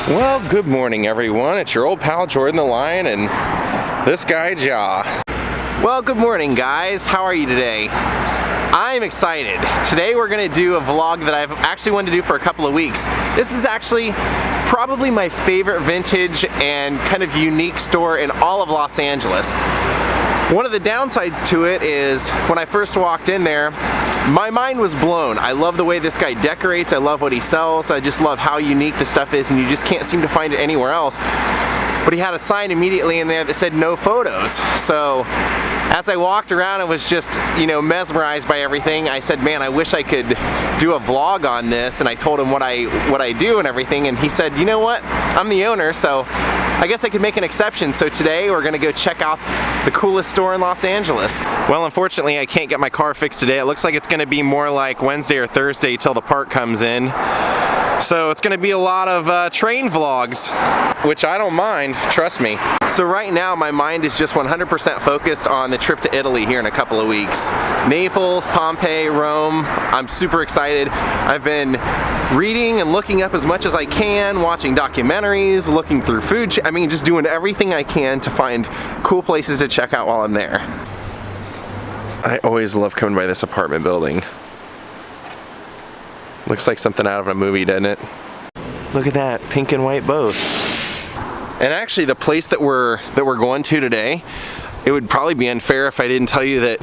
Well, good morning everyone. It's your old pal Jordan the Lion and this guy Jaw. Well, good morning guys. How are you today? I'm excited. Today we're gonna do a vlog that I've actually wanted to do for a couple of weeks. This is actually probably my favorite vintage and kind of unique store in all of Los Angeles. One of the downsides to it is when I first walked in there, my mind was blown. I love the way this guy decorates, I love what he sells, I just love how unique the stuff is and you just can't seem to find it anywhere else. But he had a sign immediately in there that said no photos. So as I walked around and was just, mesmerized by everything, I said, man, I wish I could do a vlog on this, and I told him what I do and everything, and he said, you know what, I'm the owner, so I guess I could make an exception. So today we're gonna go check out the coolest store in Los Angeles. Well, unfortunately I can't get my car fixed today. It looks like it's gonna be more like Wednesday or Thursday till the part comes in. So it's gonna be a lot of train vlogs, which I don't mind, trust me. So right now my mind is just 100% focused on the trip to Italy here in a couple of weeks. Naples, Pompeii, Rome, I'm super excited. I've been reading and looking up as much as I can, watching documentaries, looking through food, just doing everything I can to find cool places to check out while I'm there. I always love coming by this apartment building. Looks like something out of a movie, doesn't it? Look at that, pink and white both. And actually the place that we're going to today, it would probably be unfair if I didn't tell you that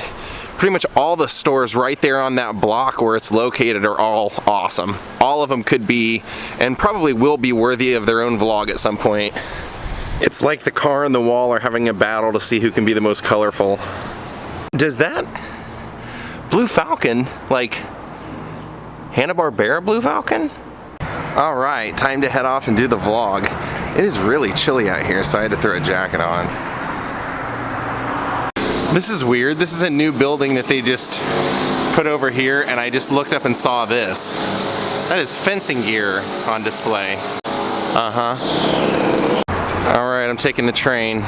pretty much all the stores right there on that block where it's located are all awesome. All of them could be, and probably will be, worthy of their own vlog at some point. It's like the car and the wall are having a battle to see who can be the most colorful. Does that Blue Falcon, like Hanna-Barbera Blue Falcon? Alright, time to head off and do the vlog. It is really chilly out here, so I had to throw a jacket on. This is weird. This is a new building that they just put over here, and I just looked up and saw this. That is fencing gear on display. Alright, I'm taking the train.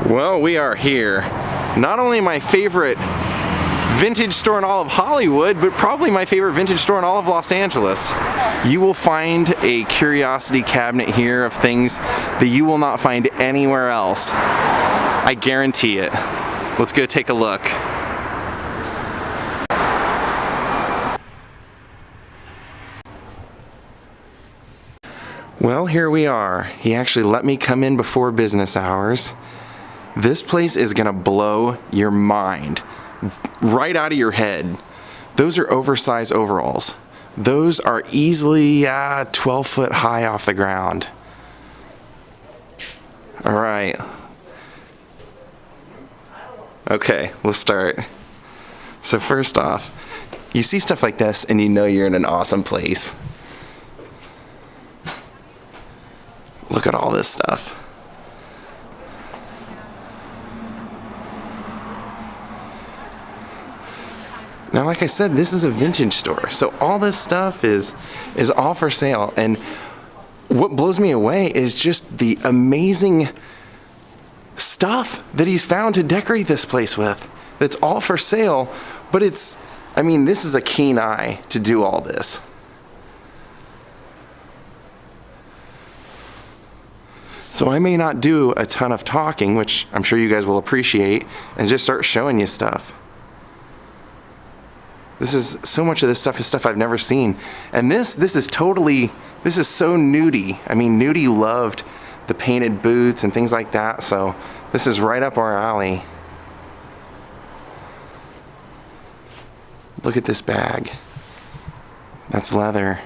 Well, we are here. Not only my favorite vintage store in all of Hollywood, but probably my favorite vintage store in all of Los Angeles. You will find a curiosity cabinet here of things that you will not find anywhere else. I guarantee it. Let's go take a look. Well, here we are. He actually let me come in before business hours. This place is gonna blow your mind right out of your head. Those are oversized overalls. Those are easily 12 foot high off the ground. All right. Okay, let's start. So first off, you see stuff like this and you know you're in an awesome place. Look at all this stuff. Now, like I said, this is a vintage store, so all this stuff is all for sale. And what blows me away is just the amazing stuff that he's found to decorate this place with. That's all for sale, but this is a keen eye to do all this. So I may not do a ton of talking, which I'm sure you guys will appreciate, and just start showing you stuff. This is so much of this stuff is stuff I've never seen. And this is so nudie. I mean, nudie loved the painted boots and things like that, so this is right up our alley. Look at this bag. That's leather.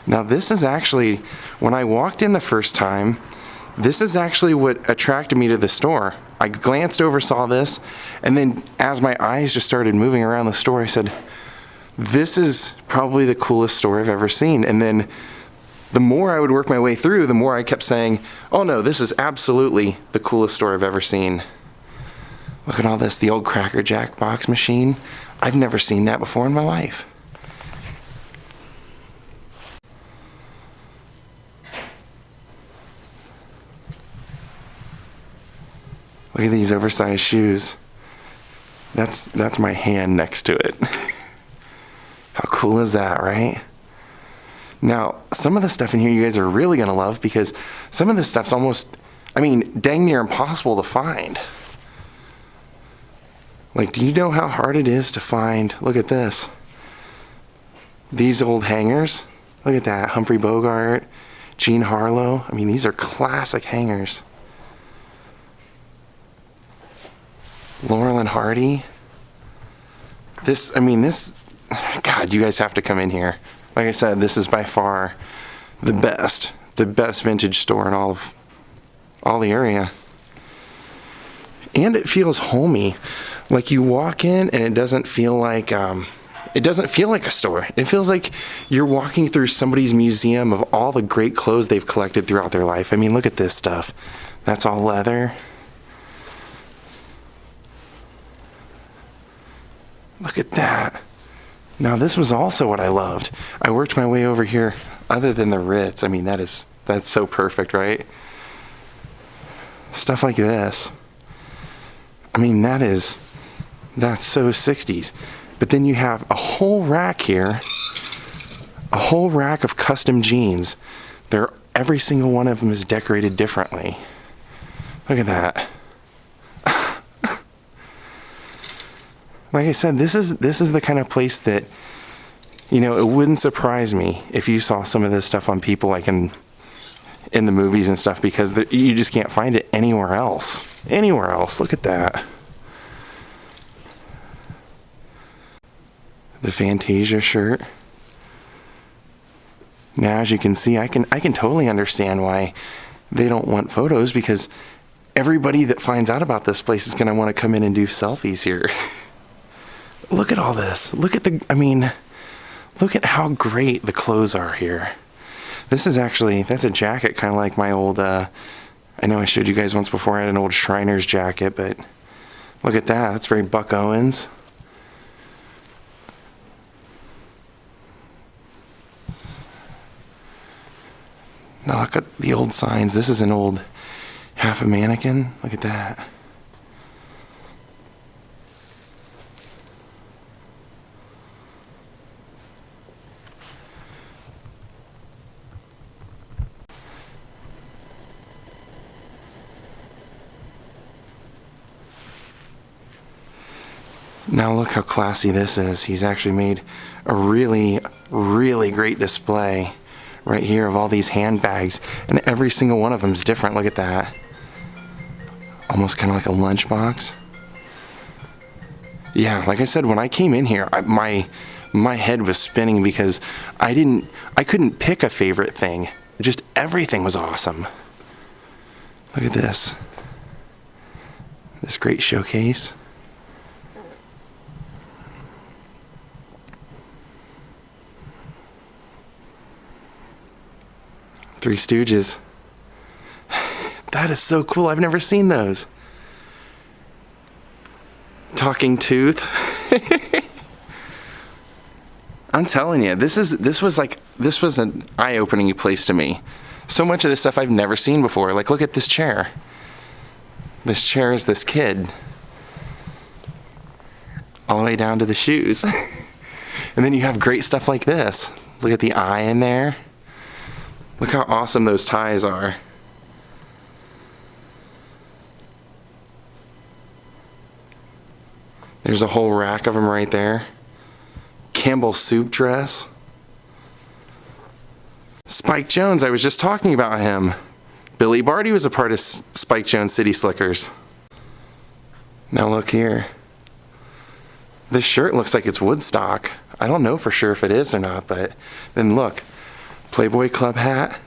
Now this is actually, when I walked in the first time, this is actually what attracted me to the store. I glanced over, saw this, and then as my eyes just started moving around the store, I said, this is probably the coolest store I've ever seen. And then the more I would work my way through, the more I kept saying, oh no, this is absolutely the coolest store I've ever seen. Look at all this, the old Cracker Jack box machine. I've never seen that before in my life. Look at these oversized shoes. That's my hand next to it. How cool is that, right? Now, some of the stuff in here you guys are really gonna love because some of this stuff's almost, I mean, dang near impossible to find. Like, do you know how hard it is to find, look at this. These old hangers, look at that, Humphrey Bogart, Jean Harlow. I mean, these are classic hangers. Laurel and Hardy. This, I mean, this, God, you guys have to come in here. Like I said, this is by far the best vintage store in all the area. And it feels homey. Like you walk in and it doesn't feel like a store. It feels like you're walking through somebody's museum of all the great clothes they've collected throughout their life. I mean, look at this stuff. That's all leather. Look at that. Now this was also what I loved. I worked my way over here, other than the Ritz. I mean, that's so perfect, right? Stuff like this. I mean, that's so 60s. But then you have a whole rack here, a whole rack of custom jeans. Every single one of them is decorated differently. Look at that. Like I said, this is the kind of place that, you know, it wouldn't surprise me if you saw some of this stuff on people like in the movies and stuff, because you just can't find it anywhere else. Anywhere else. Look at that. The Fantasia shirt. Now, as you can see, I can totally understand why they don't want photos, because everybody that finds out about this place is going to want to come in and do selfies here. Look at all this. Look at look at how great the clothes are here. This is actually, that's a jacket kind of like my old, I know I showed you guys once before, I had an old Shriner's jacket, but look at that. That's very Buck Owens. Now look at the old signs. This is an old half a mannequin. Look at that. Now look how classy this is. He's actually made a really, really great display right here of all these handbags, and every single one of them is different. Look at that. Almost kind of like a lunchbox. Yeah, like I said, when I came in here, my head was spinning because I couldn't pick a favorite thing. Just everything was awesome. Look at this. This great showcase. Three Stooges. That is so cool. I've never seen those. Talking Tooth. I'm telling you, this was an eye-opening place to me. So much of this stuff I've never seen before. Like, look at this chair. This chair is this kid. All the way down to the shoes. And then you have great stuff like this. Look at the eye in there. Look how awesome those ties are. There's a whole rack of them right there. Campbell soup dress. Spike Jonze, I was just talking about him. Billy Barty was a part of Spike Jonze City Slickers. Now look here. This shirt looks like it's Woodstock. I don't know for sure if it is or not, but then look. Playboy Club hat.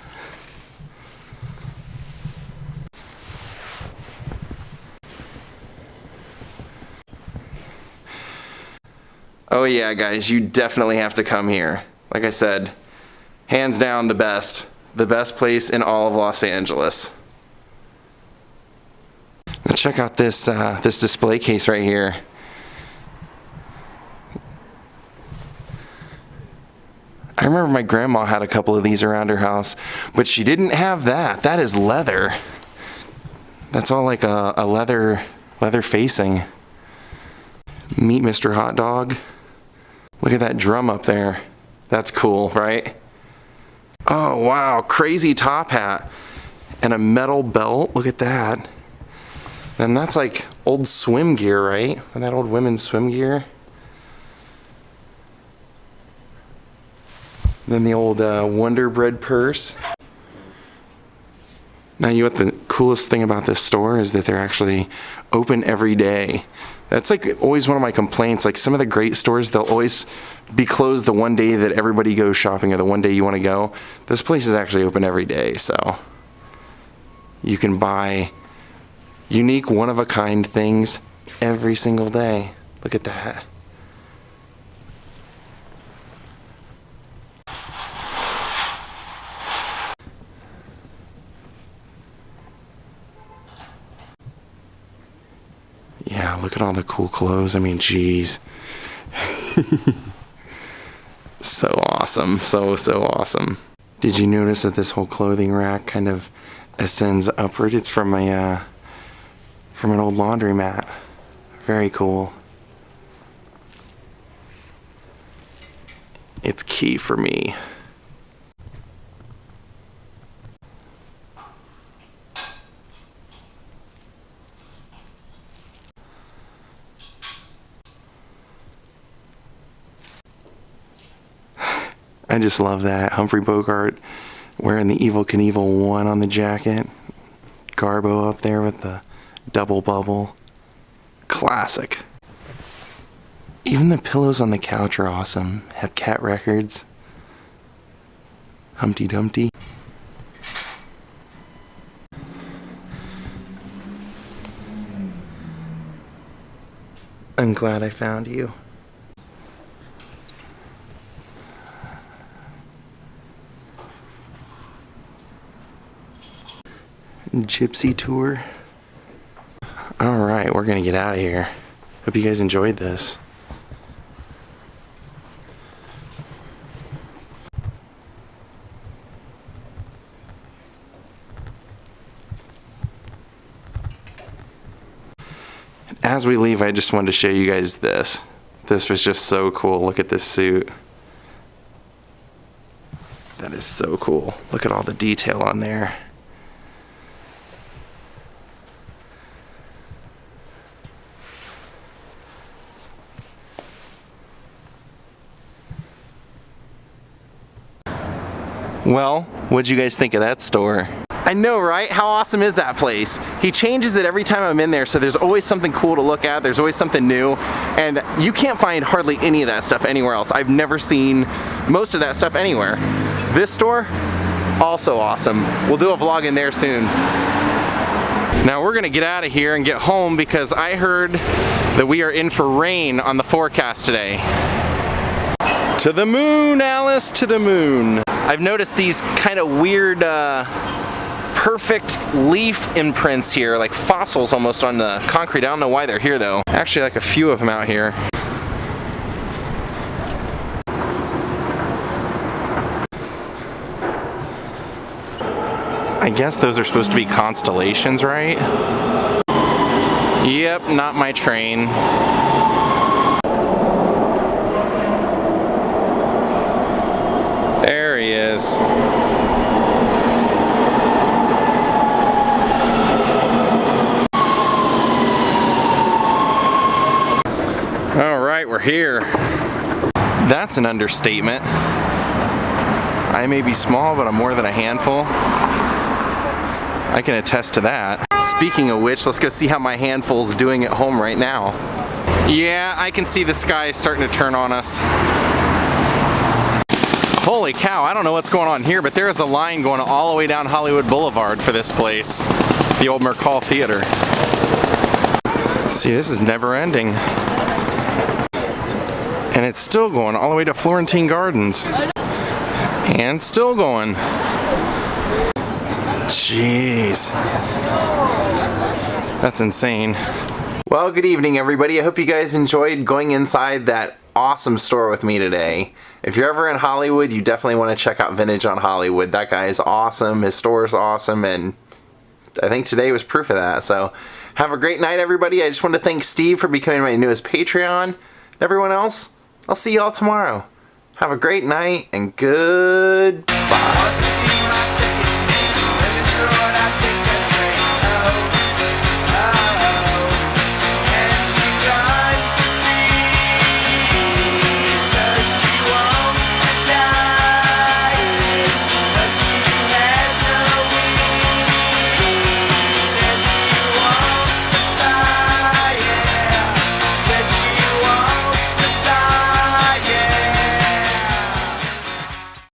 Oh yeah, guys, you definitely have to come here. Like I said, hands down the best place in all of Los Angeles. Now check out this this display case right here. I remember my grandma had a couple of these around her house, but she didn't have that. That is leather. That's all like a leather facing. Meet Mr. Hot Dog. Look at that drum up there. That's cool, right? Oh wow, crazy top hat and a metal belt. Look at that. And that's like old swim gear, right? And that old women's swim gear. Then the old Wonder Bread purse. Now, you know what the coolest thing about this store is that they're actually open every day. That's like always one of my complaints. Like some of the great stores, they'll always be closed the one day that everybody goes shopping or the one day you want to go. This place is actually open every day, so you can buy unique, one-of-a-kind things every single day. Look at that. Yeah, look at all the cool clothes. I mean, geez. So awesome. So awesome. Did you notice that this whole clothing rack kind of ascends upward? It's from an old laundromat. Very cool. It's key for me. I just love that. Humphrey Bogart wearing the Evel Knievel 1 on the jacket. Garbo up there with the double bubble. Classic. Even the pillows on the couch are awesome. Have cat records. Humpty Dumpty. I'm glad I found you. Gypsy tour. Alright, we're gonna get out of here. Hope you guys enjoyed this. As we leave, I just wanted to show you guys this. This was just so cool. Look at this suit. That is so cool. Look at all the detail on there. Well, what'd you guys think of that store? I know, right? How awesome is that place? He changes it every time I'm in there, so there's always something cool to look at. There's always something new, and you can't find hardly any of that stuff anywhere else. I've never seen most of that stuff anywhere. This store, also awesome. We'll do a vlog in there soon. Now we're gonna get out of here and get home because I heard that we are in for rain on the forecast today. To the moon, Alice, to the moon. I've noticed these kind of weird, perfect leaf imprints here, like fossils almost on the concrete. I don't know why they're here though. Actually, like a few of them out here. I guess those are supposed to be constellations, right? Yep, not my train. There he is. over here. That's an understatement. I may be small, but I'm more than a handful. I can attest to that. Speaking of which, let's go see how my handful's doing at home right now. Yeah, I can see the sky starting to turn on us. Holy cow, I don't know what's going on here, but there's a line going all the way down Hollywood Boulevard for this place. The old Mercall Theater. See, this is never ending. And it's still going all the way to Florentine Gardens. And still going. Jeez. That's insane. Well, good evening everybody. I hope you guys enjoyed going inside that awesome store with me today. If you're ever in Hollywood, you definitely want to check out Vintage on Hollywood. That guy is awesome, his store is awesome, and I think today was proof of that. So have a great night everybody. I just want to thank Steve for becoming my newest Patreon. Everyone else, I'll see y'all tomorrow. Have a great night and goodbye.